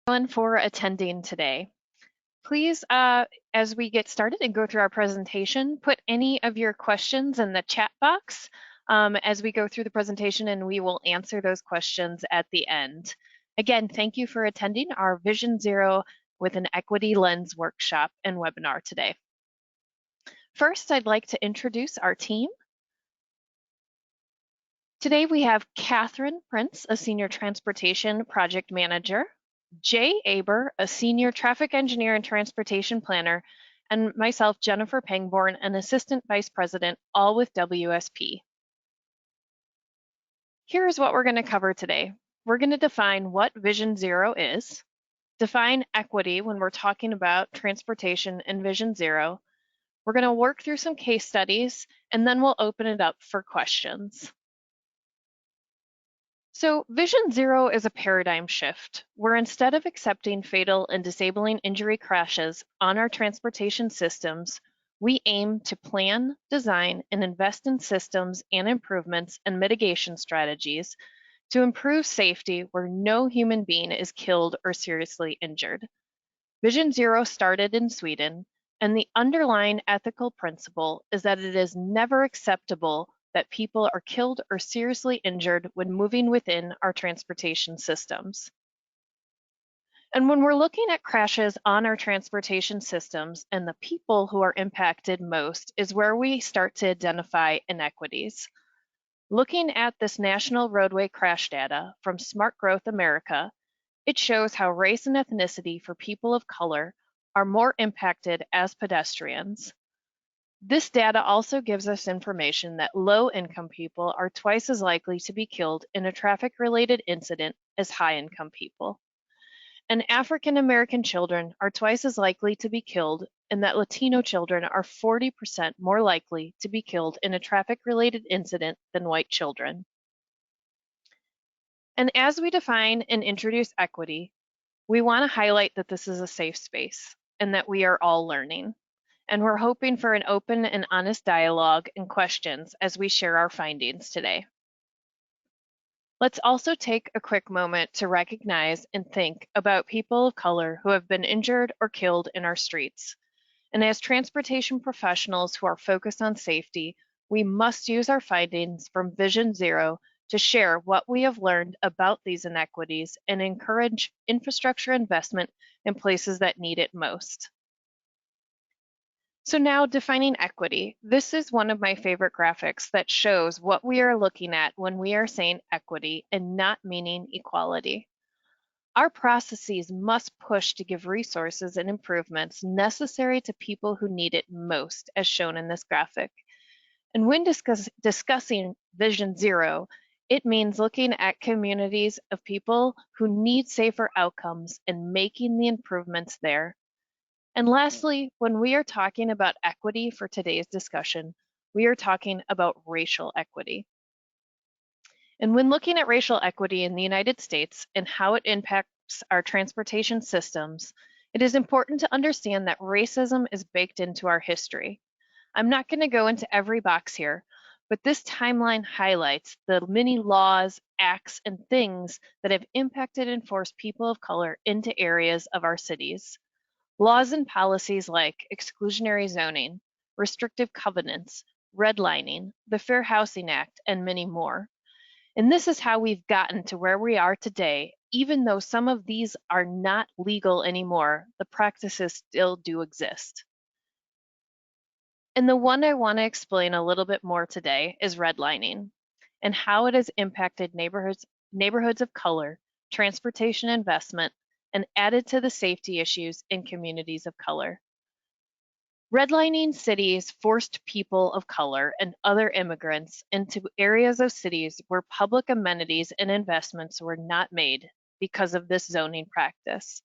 Everyone for attending today. Please, as we get started and go through our presentation, put any of your questions in the chat box as we go through the presentation, and we will answer those questions at the end. Again, thank you for attending our Vision Zero with an Equity Lens workshop and webinar today. First, I'd like to introduce our team. Today we have Catherine Prince, a Senior Transportation Project Manager, Jay Aber, a Senior Traffic Engineer and Transportation Planner, and myself, Jennifer Pangborn, an Assistant Vice President, all with WSP. Here's what we're going to cover today. We're going to define what Vision Zero is, define equity when we're talking about transportation and Vision Zero. We're going to work through some case studies, and then we'll open it up for questions. So Vision Zero is a paradigm shift, where instead of accepting fatal and disabling injury crashes on our transportation systems, we aim to plan, design, and invest in systems and improvements and mitigation strategies to improve safety where no human being is killed or seriously injured. Vision Zero started in Sweden, and the underlying ethical principle is that it is never acceptable that people are killed or seriously injured when moving within our transportation systems. And when we're looking at crashes on our transportation systems and the people who are impacted most is where we start to identify inequities. Looking at this national roadway crash data from Smart Growth America, it shows how race and ethnicity for people of color are more impacted as pedestrians. This data also gives us information that low-income people are twice as likely to be killed in a traffic-related incident as high-income people. And African American children are twice as likely to be killed, and that Latino children are 40% more likely to be killed in a traffic-related incident than white children. And as we define and introduce equity, we want to highlight that this is a safe space and that we are all learning. And we're hoping for an open and honest dialogue and questions as we share our findings today. Let's also take a quick moment to recognize and think about people of color who have been injured or killed in our streets. And as transportation professionals who are focused on safety, we must use our findings from Vision Zero to share what we have learned about these inequities and encourage infrastructure investment in places that need it most. So now defining equity, this is one of my favorite graphics that shows what we are looking at when we are saying equity and not meaning equality. Our processes must push to give resources and improvements necessary to people who need it most, as shown in this graphic. And when discussing Vision Zero, it means looking at communities of people who need safer outcomes and making the improvements there. And lastly, when we are talking about equity for today's discussion, we are talking about racial equity. And when looking at racial equity in the United States and how it impacts our transportation systems, it is important to understand that racism is baked into our history. I'm not going to go into every box here, but this timeline highlights the many laws, acts, and things that have impacted and forced people of color into areas of our cities. Laws and policies like exclusionary zoning, restrictive covenants, redlining, the Fair Housing Act, and many more. And this is how we've gotten to where we are today. Even though some of these are not legal anymore, the practices still do exist. And the one I want to explain a little bit more today is redlining and how it has impacted neighborhoods of color, transportation investment, and added to the safety issues in communities of color. Redlining cities forced people of color and other immigrants into areas of cities where public amenities and investments were not made because of this zoning practice.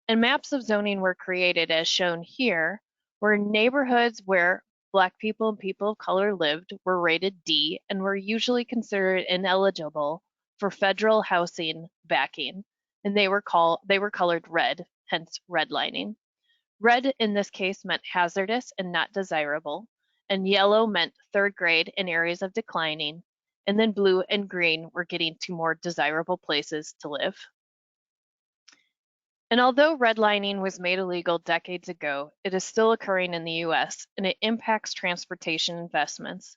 And maps of zoning were created as shown here, where neighborhoods where Black people and people of color lived were rated D and were usually considered ineligible for federal housing backing. And they were colored red, hence redlining. Red in this case meant hazardous and not desirable, and yellow meant third grade in areas of declining, and then blue and green were getting to more desirable places to live. And although redlining was made illegal decades ago, it is still occurring in the US and it impacts transportation investments.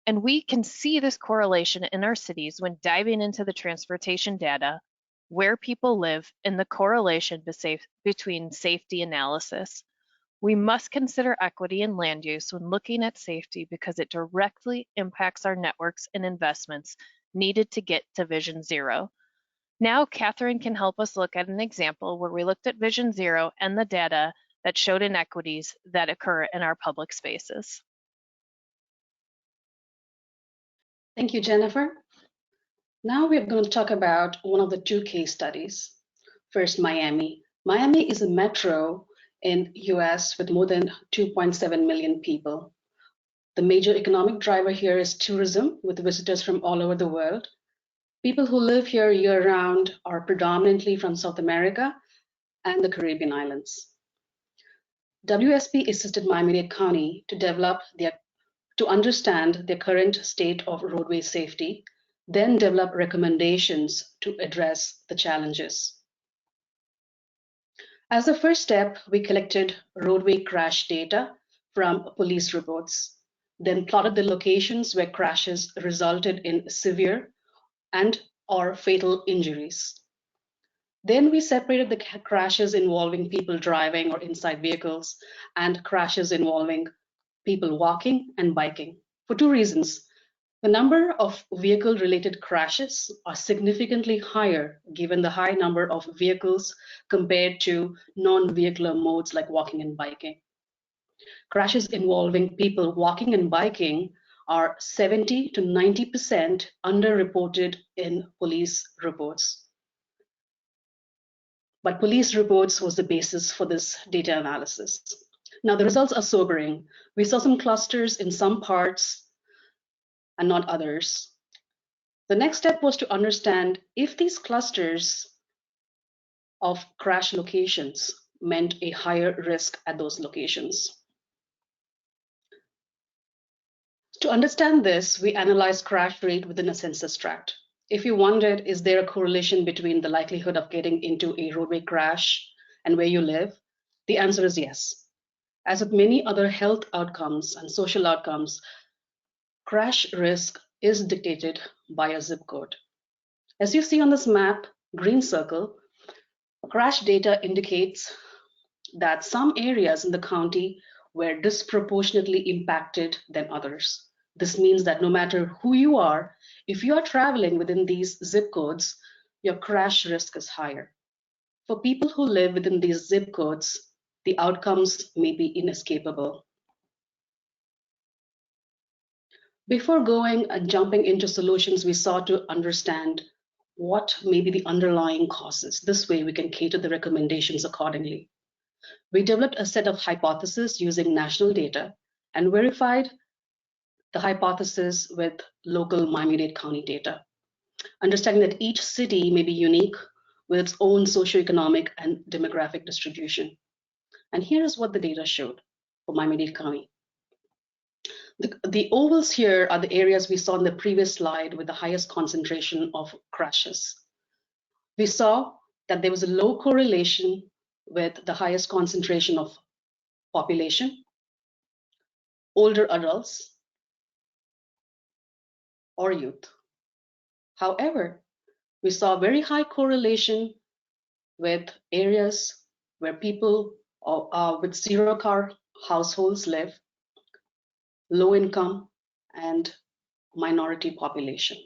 And we can see this correlation in our cities when diving into the transportation data, where people live, and the correlation between safety analysis. We must consider equity in land use when looking at safety because it directly impacts our networks and investments needed to get to Vision Zero. Now, Catherine can help us look at an example where we looked at Vision Zero and the data that showed inequities that occur in our public spaces. Thank you, Jennifer. Now we're going to talk about one of the two case studies. First, Miami. Miami is a metro in US with more than 2.7 million people. The major economic driver here is tourism, with visitors from all over the world. People who live here year-round are predominantly from South America and the Caribbean islands. WSP assisted Miami-Dade County to understand their current state of roadway safety, then develop recommendations to address the challenges. As the first step, we collected roadway crash data from police reports, then plotted the locations where crashes resulted in severe and/or fatal injuries. Then we separated the crashes involving people driving or inside vehicles and crashes involving people walking and biking for two reasons. The number of vehicle-related crashes are significantly higher given the high number of vehicles compared to non-vehicular modes like walking and biking. Crashes involving people walking and biking are 70 to 90% underreported in police reports. But police reports was the basis for this data analysis. Now the results are sobering. We saw some clusters in some parts and not others. The next step was to understand if these clusters of crash locations meant a higher risk at those locations. To understand this, we analyzed crash rate within a census tract. If you wondered, is there a correlation between the likelihood of getting into a roadway crash and where you live? The answer is yes. As with many other health outcomes and social outcomes, crash risk is dictated by a zip code. As you see on this map, green circle, crash data indicates that some areas in the county were disproportionately impacted than others. This means that no matter who you are, if you are traveling within these zip codes, your crash risk is higher. For people who live within these zip codes, the outcomes may be inescapable. Before going and jumping into solutions, we sought to understand what may be the underlying causes. This way we can cater the recommendations accordingly. We developed a set of hypotheses using national data and verified the hypothesis with local Miami-Dade County data, understanding that each city may be unique with its own socioeconomic and demographic distribution. And here is what the data showed for Miami-Dade County. The ovals here are the areas we saw in the previous slide with the highest concentration of crashes. We saw that there was a low correlation with the highest concentration of population, older adults, or youth. However, we saw very high correlation with areas where people with zero-car households live, low income, and minority population.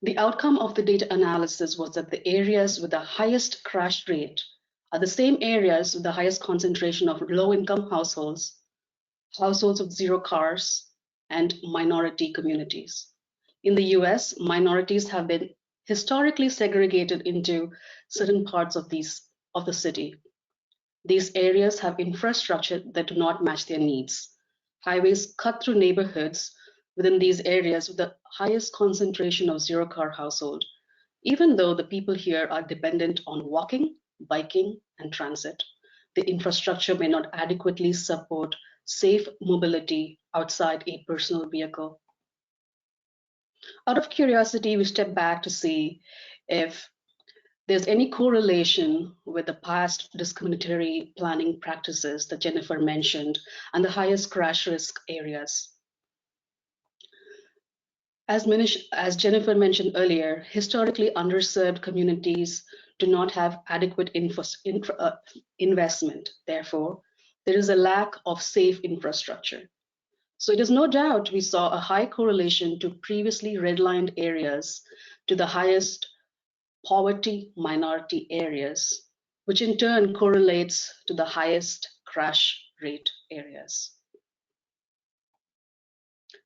The outcome of the data analysis was that the areas with the highest crash rate are the same areas with the highest concentration of low-income households, households with zero cars, and minority communities. In the US, minorities have been historically segregated into certain parts of the city. These areas have infrastructure that do not match their needs. Highways cut through neighborhoods within these areas with the highest concentration of zero-car household, even though the people here are dependent on walking, biking, and transit. The infrastructure may not adequately support safe mobility outside a personal vehicle. Out of curiosity, we stepped back to see if there's any correlation with the past discriminatory planning practices that Jennifer mentioned and the highest crash risk areas. As Jennifer mentioned earlier, historically underserved communities do not have adequate investment. Therefore, there is a lack of safe infrastructure. So it is no doubt we saw a high correlation to previously redlined areas to the highest poverty minority areas, which in turn correlates to the highest crash rate areas.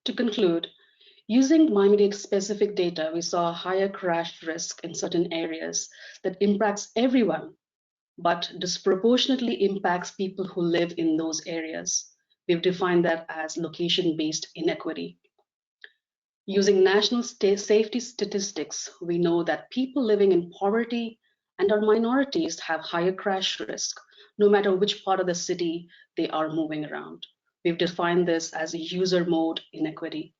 To conclude, using Miami-Dade specific data, we saw a higher crash risk in certain areas that impacts everyone, but disproportionately impacts people who live in those areas. We've defined that as location-based inequity. Using national safety statistics, we know that people living in poverty and our minorities have higher crash risk, no matter which part of the city they are moving around. We've defined this as a user mode inequity.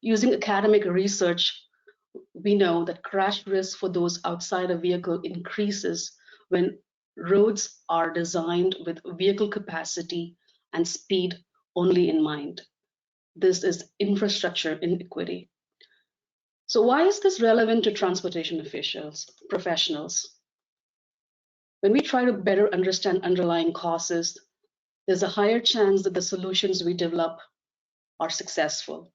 Using academic research, we know that crash risk for those outside a vehicle increases when roads are designed with vehicle capacity and speed only in mind. This is infrastructure inequity. So why is this relevant to transportation professionals? When we try to better understand underlying causes, there's a higher chance that the solutions we develop are successful.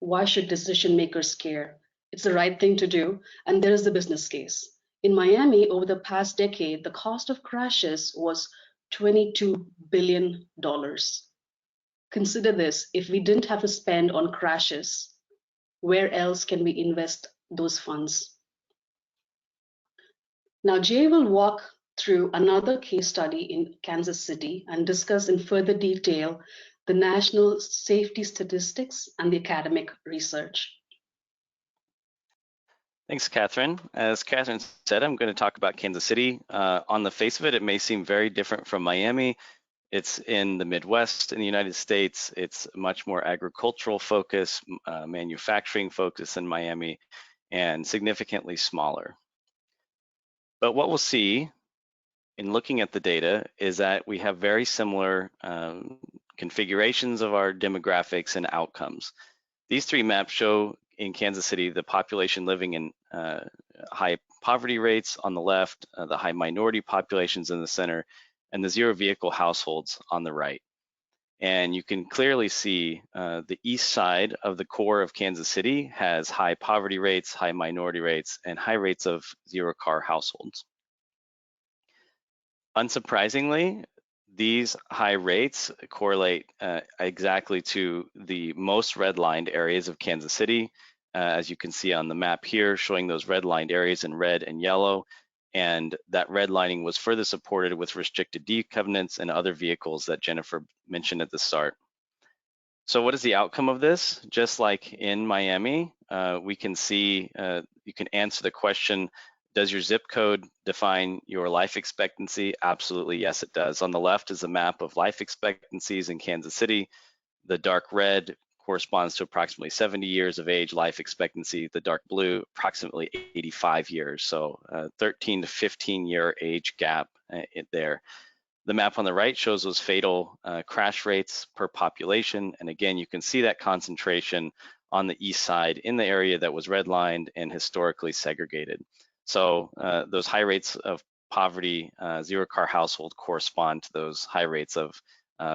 Why should decision makers care? It's the right thing to do, and there is the business case. In Miami, over the past decade, the cost of crashes was $22 billion. Consider this, if we didn't have to spend on crashes, where else can we invest those funds? Now, Jay will walk through another case study in Kansas City and discuss in further detail the national safety statistics and the academic research. Thanks, Catherine. As Catherine said, I'm going to talk about Kansas City. On the face of it, it may seem very different from Miami. It's in the Midwest in the United States. It's much more agricultural focus, manufacturing focus in Miami, and significantly smaller. But what we'll see in looking at the data is that we have very similar configurations of our demographics and outcomes. These three maps show in Kansas City the population living in high poverty rates on the left, the high minority populations in the center, and the zero vehicle households on the right. And you can clearly see the east side of the core of Kansas City has high poverty rates, high minority rates, and high rates of zero car households. Unsurprisingly, these high rates correlate exactly to the most redlined areas of Kansas City, as you can see on the map here, showing those redlined areas in red and yellow. And that redlining was further supported with restricted D covenants and other vehicles that Jennifer mentioned at the start. So what is the outcome of this? Just like in Miami, we can see, you can answer the question, does your zip code define your life expectancy? Absolutely, yes, it does. On the left is a map of life expectancies in Kansas City. The dark red corresponds to approximately 70 years of age life expectancy. The dark blue, approximately 85 years. So 13 to 15 year age gap there. The map on the right shows those fatal crash rates per population. And again, you can see that concentration on the east side in the area that was redlined and historically segregated. So those high rates of poverty, zero car household correspond to those high rates of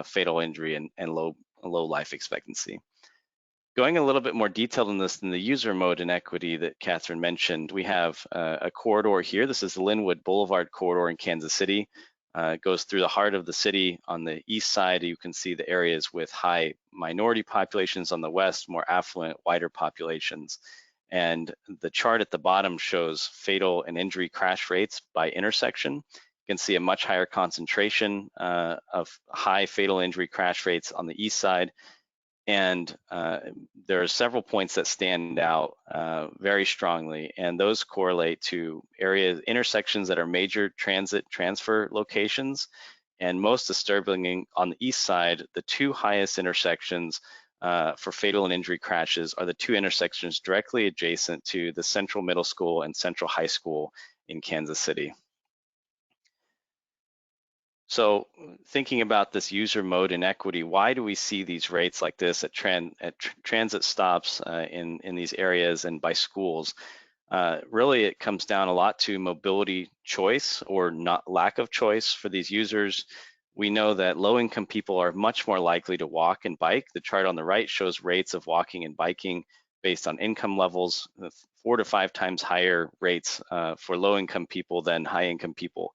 fatal injury and low life expectancy. Going a little bit more detailed in this than the user mode inequity that Catherine mentioned, we have a corridor here. This is the Linwood Boulevard corridor in Kansas City. It goes through the heart of the city. On the east side, you can see the areas with high minority populations. On the west, more affluent, wider populations. And the chart at the bottom shows fatal and injury crash rates by intersection. You can see a much higher concentration of high fatal injury crash rates on the east side. And there are several points that stand out very strongly, and those correlate to intersections that are major transit transfer locations. And most disturbingly, on the east side, the two highest intersections for fatal and injury crashes are the two intersections directly adjacent to the Central Middle School and Central High School in Kansas City. So thinking about this user mode inequity, why do we see these rates like this at transit stops in these areas and by schools? Really, it comes down a lot to mobility choice or not lack of choice for these users. We know that low-income people are much more likely to walk and bike. The chart on the right shows rates of walking and biking based on income levels, 4 to 5 times higher rates for low-income people than high-income people.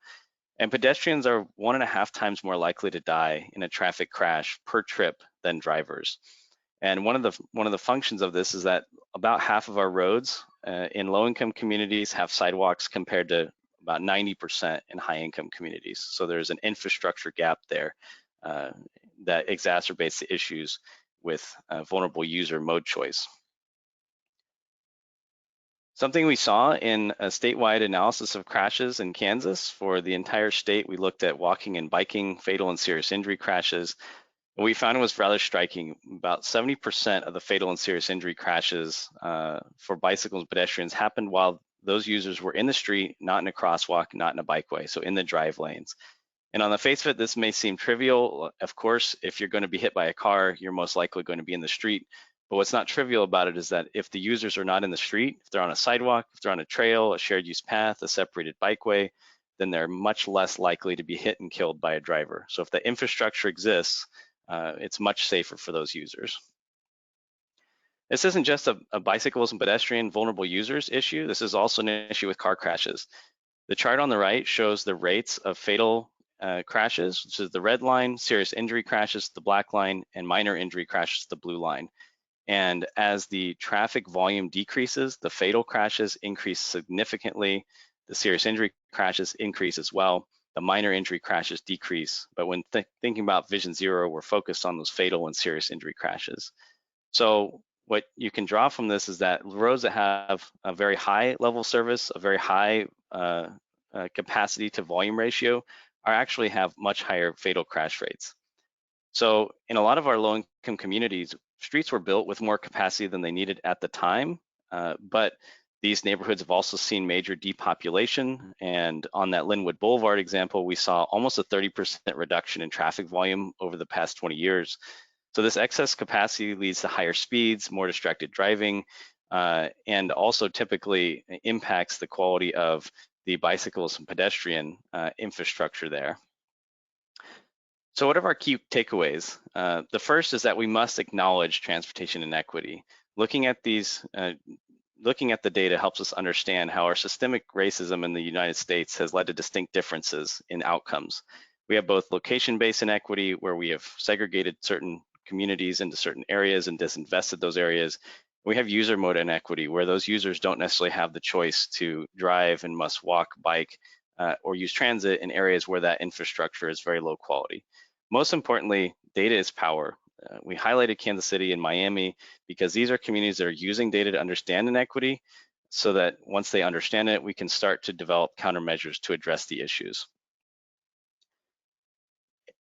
And pedestrians are 1.5 times more likely to die in a traffic crash per trip than drivers. And one of the functions of this is that about half of our roads in low-income communities have sidewalks compared to about 90% in high-income communities. So there's an infrastructure gap there that exacerbates the issues with vulnerable user mode choice. Something we saw in a statewide analysis of crashes in Kansas for the entire state, we looked at walking and biking, fatal and serious injury crashes. What we found was rather striking. About 70% of the fatal and serious injury crashes for bicycles and pedestrians happened while those users were in the street, not in a crosswalk, not in a bikeway, so in the drive lanes. And on the face of it, this may seem trivial. Of course, if you're going to be hit by a car, you're most likely going to be in the street. But what's not trivial about it is that if the users are not in the street, if they're on a sidewalk, if they're on a trail, a shared use path, a separated bikeway, then they're much less likely to be hit and killed by a driver. So if the infrastructure exists, it's much safer for those users. This isn't just a bicycles and pedestrian vulnerable users issue. This is also an issue with car crashes. The chart on the right shows the rates of fatal crashes, which is the red line, serious injury crashes, the black line, and minor injury crashes, the blue line. And as the traffic volume decreases, the fatal crashes increase significantly, the serious injury crashes increase as well, the minor injury crashes decrease. But when thinking about Vision Zero, we're focused on those fatal and serious injury crashes. So what you can draw from this is that roads that have a very high level service, a very high capacity to volume ratio, are actually have much higher fatal crash rates. So in a lot of our low-income communities, streets were built with more capacity than they needed at the time, but these neighborhoods have also seen major depopulation. And on that Linwood Boulevard example, we saw almost a 30% reduction in traffic volume over the past 20 years. So this excess capacity leads to higher speeds, more distracted driving, and also typically impacts the quality of the bicycles and pedestrian infrastructure there. So what are our key takeaways? The first is that we must acknowledge transportation inequity. Looking at the data helps us understand how our systemic racism in the United States has led to distinct differences in outcomes. We have both location-based inequity, where we have segregated certain communities into certain areas and disinvested those areas. We have user mode inequity, where those users don't necessarily have the choice to drive and must walk, bike, or use transit in areas where that infrastructure is very low quality. Most importantly, data is power. We highlighted Kansas City and Miami because these are communities that are using data to understand inequity, so that once they understand it, we can start to develop countermeasures to address the issues.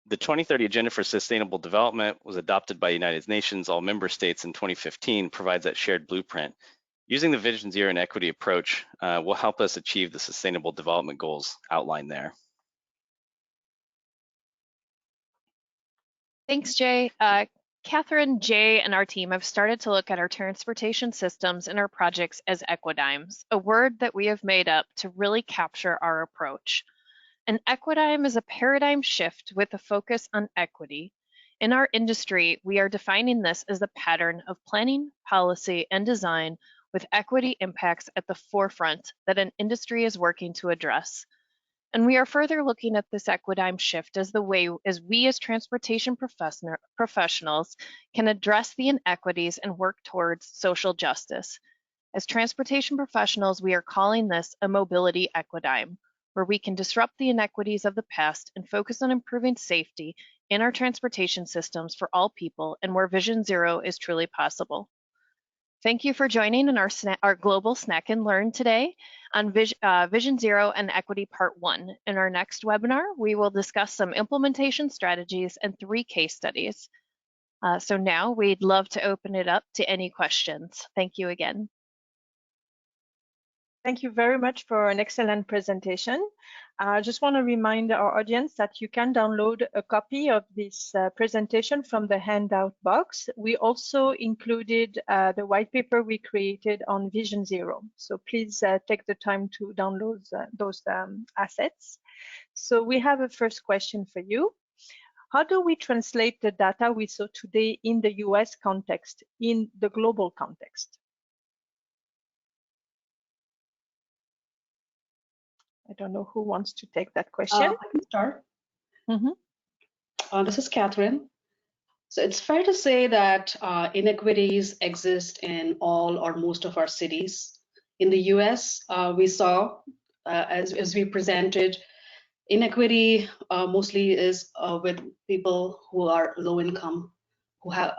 The 2030 Agenda for Sustainable Development was adopted by the United Nations, all member states in 2015, provides that shared blueprint. Using the Vision Zero inequity approach will help us achieve the sustainable development goals outlined there. Thanks, Jay. Catherine, Jay, and our team have started to look at our transportation systems and our projects as equidimes, a word that we have made up to really capture our approach. An equidime is a paradigm shift with a focus on equity. In our industry, we are defining this as the pattern of planning, policy, and design with equity impacts at the forefront that an industry is working to address. And we are further looking at this equidime shift as the way as we as transportation professionals can address the inequities and work towards social justice. As transportation professionals, we are calling this a mobility equidime, where we can disrupt the inequities of the past and focus on improving safety in our transportation systems for all people, and where Vision Zero is truly possible. Thank you for joining in our Global Snack and Learn today on Vision Zero and Equity Part 1. In our next webinar, we will discuss some implementation strategies and 3 case studies. So now we'd love to open it up to any questions. Thank you again. Thank you very much for an excellent presentation. I just want to remind our audience that you can download a copy of this presentation from the handout box. We also included the white paper we created on Vision Zero. So please take the time to download those assets. So we have a first question for you. How do we translate the data we saw today in the US context, in the global context? I don't know who wants to take that question. I can start. Mm-hmm. This is Catherine. So it's fair to say that inequities exist in all or most of our cities. In the US, we saw, as we presented, inequity mostly is with people who are low income, who have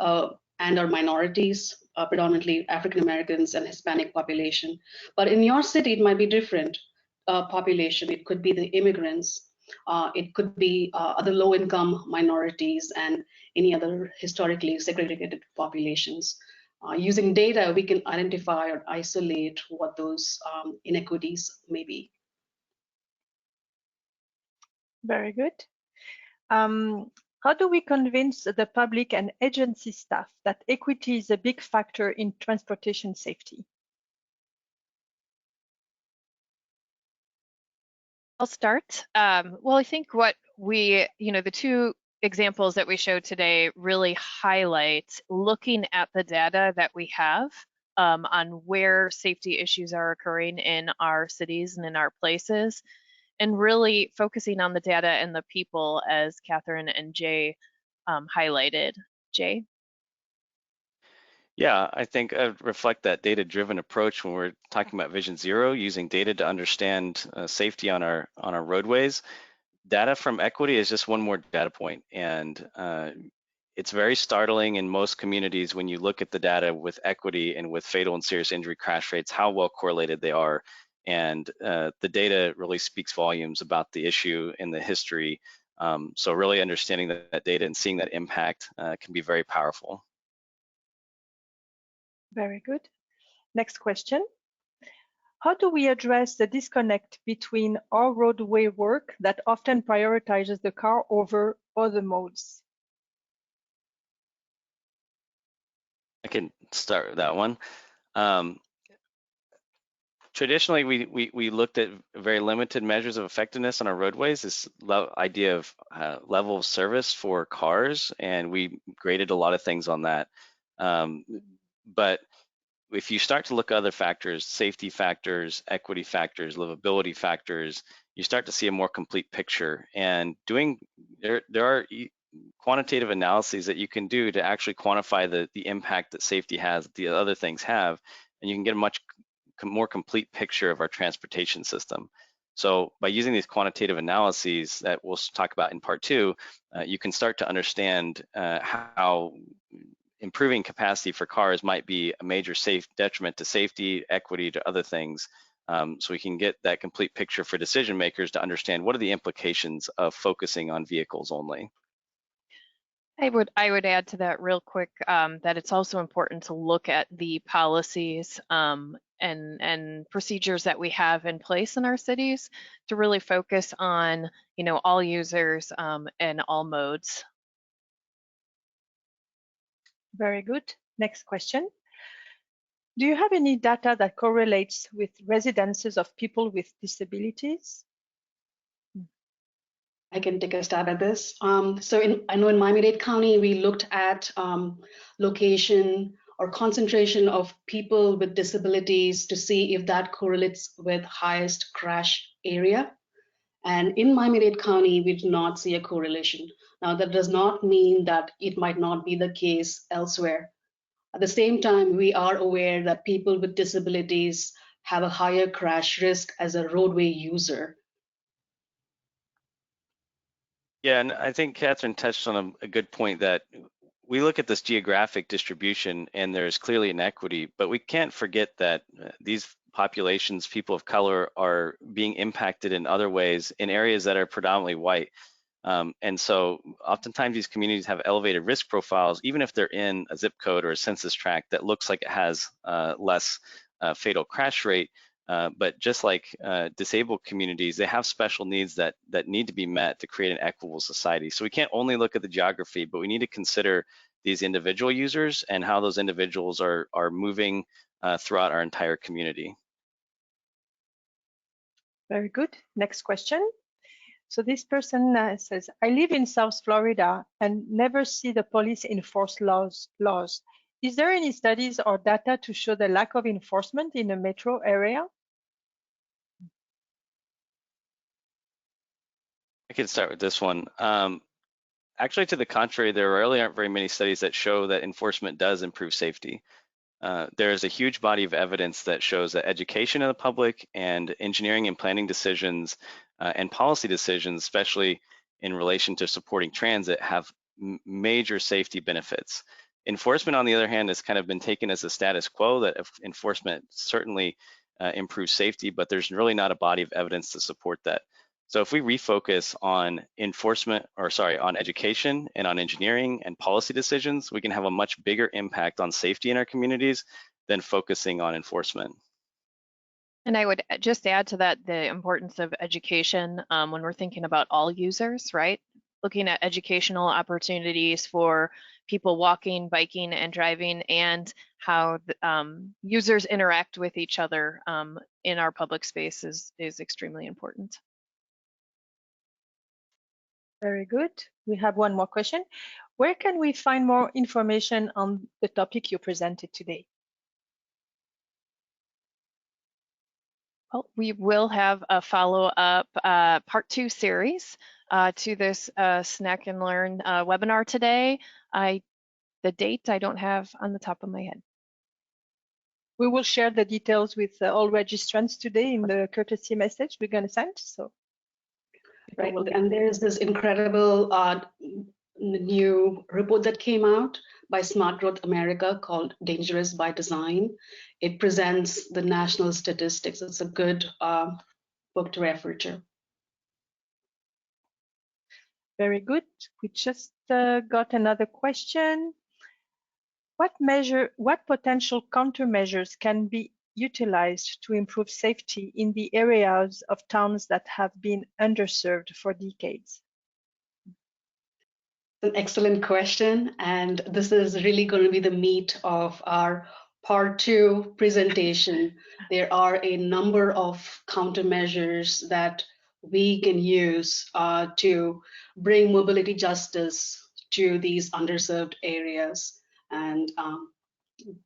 and are minorities, predominantly African Americans and Hispanic population. But in your city, it might be different population. It could be the immigrants. It could be other low income minorities and any other historically segregated populations. Using data, we can identify or isolate what those inequities may be. Very good. How do we convince the public and agency staff that equity is a big factor in transportation safety? I'll start. Well, I think what we, the two examples that we showed today really highlight looking at the data that we have on where safety issues are occurring in our cities and in our places, and really focusing on the data and the people, as Catherine and Jay highlighted. Jay? Yeah, I think I'd reflect that data-driven approach when we're talking about Vision Zero, using data to understand safety on our roadways. Data from equity is just one more data point, and it's very startling in most communities when you look at the data with equity and with fatal and serious injury crash rates, how well correlated they are. And the data really speaks volumes about the issue and the history. So really understanding that data and seeing that impact can be very powerful. Very good. Next question. How do we address the disconnect between our roadway work that often prioritizes the car over other modes? I can start with that one. Traditionally, we looked at very limited measures of effectiveness on our roadways, this idea of level of service for cars, and we graded a lot of things on that. But if you start to look at other factors, safety factors, equity factors, livability factors, you start to see a more complete picture. And there are quantitative analyses that you can do to actually quantify the impact that safety has, that the other things have, and you can get a much more complete picture of our transportation system. So by using these quantitative analyses that we'll talk about in part 2, you can start to understand how improving capacity for cars might be a major detriment to safety, equity, to other things. So we can get that complete picture for decision makers to understand what are the implications of focusing on vehicles only. I would add to that real quick that it's also important to look at the policies and procedures that we have in place in our cities to really focus on, all users and all modes. Very good. Next question. Do you have any data that correlates with residences of people with disabilities? I can take a stab at this. I know in Miami-Dade County, we looked at location or concentration of people with disabilities to see if that correlates with highest crash area. And in Miami-Dade County, we do not see a correlation. Now, that does not mean that it might not be the case elsewhere. At the same time, we are aware that people with disabilities have a higher crash risk as a roadway user. Yeah, and I think Catherine touched on a good point, that we look at this geographic distribution and there's clearly inequity, but we can't forget that these populations, people of color, are being impacted in other ways in areas that are predominantly white. And so oftentimes these communities have elevated risk profiles, even if they're in a zip code or a census tract that looks like it has less fatal crash rate. But just like disabled communities, they have special needs that need to be met to create an equitable society. So we can't only look at the geography, but we need to consider these individual users and how those individuals are moving throughout our entire community. Very good. Next question. So this person says, I live in South Florida and never see the police enforce laws. Is there any studies or data to show the lack of enforcement in a metro area? I can start with this one. Actually, to the contrary, there really aren't very many studies that show that enforcement does improve safety. There is a huge body of evidence that shows that education of the public and engineering and planning decisions and policy decisions, especially in relation to supporting transit, have major safety benefits. Enforcement, on the other hand, has kind of been taken as a status quo, that enforcement certainly improves safety, but there's really not a body of evidence to support that. So if we refocus on on education and on engineering and policy decisions, we can have a much bigger impact on safety in our communities than focusing on enforcement. And I would just add to that the importance of education when we're thinking about all users, right? Looking at educational opportunities for people walking, biking, and driving, and how users interact with each other in our public space is extremely important. Very good. We have one more question. Where can we find more information on the topic you presented today? Well, we will have a follow-up part 2 series to this Snack and Learn webinar today. The date I don't have on the top of my head. We will share the details with all registrants today in the courtesy message we're going to send. So, right. And there's this incredible new report that came out by Smart Growth America called Dangerous by Design. It presents the national statistics. It's a good book to refer to. Very good. We just got another question. What potential countermeasures can be utilized to improve safety in the areas of towns that have been underserved for decades? An excellent question, and this is really going to be the meat of our part 2 presentation. There are a number of countermeasures that we can use to bring mobility justice to these underserved areas. And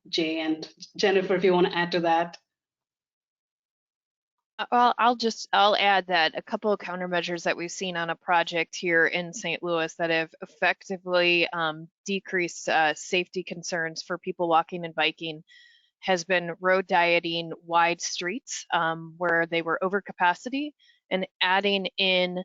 Jay and Jennifer, if you want to add to that. Well, I'll add that a couple of countermeasures that we've seen on a project here in St. Louis that have effectively decreased safety concerns for people walking and biking has been road dieting wide streets where they were over capacity and adding in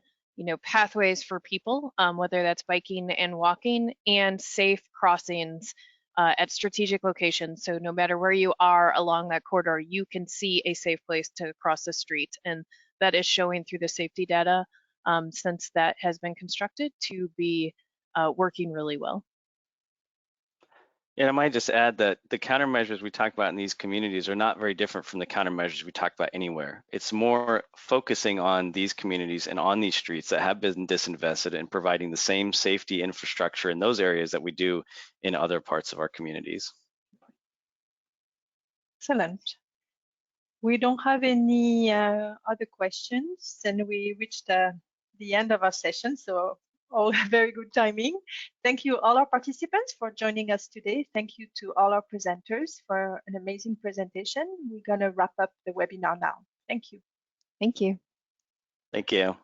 pathways for people, whether that's biking and walking, and safe crossings at strategic locations. So no matter where you are along that corridor, you can see a safe place to cross the street. And that is showing through the safety data since that has been constructed to be working really well. And I might just add that the countermeasures we talk about in these communities are not very different from the countermeasures we talk about anywhere. It's more focusing on these communities and on these streets that have been disinvested and providing the same safety infrastructure in those areas that we do in other parts of our communities. Excellent. We don't have any other questions, and we reached the end of our session. So all very good timing. Thank you all our participants for joining us today. Thank you to all our presenters for an amazing presentation. We're going to wrap up the webinar now. Thank you. Thank you. Thank you.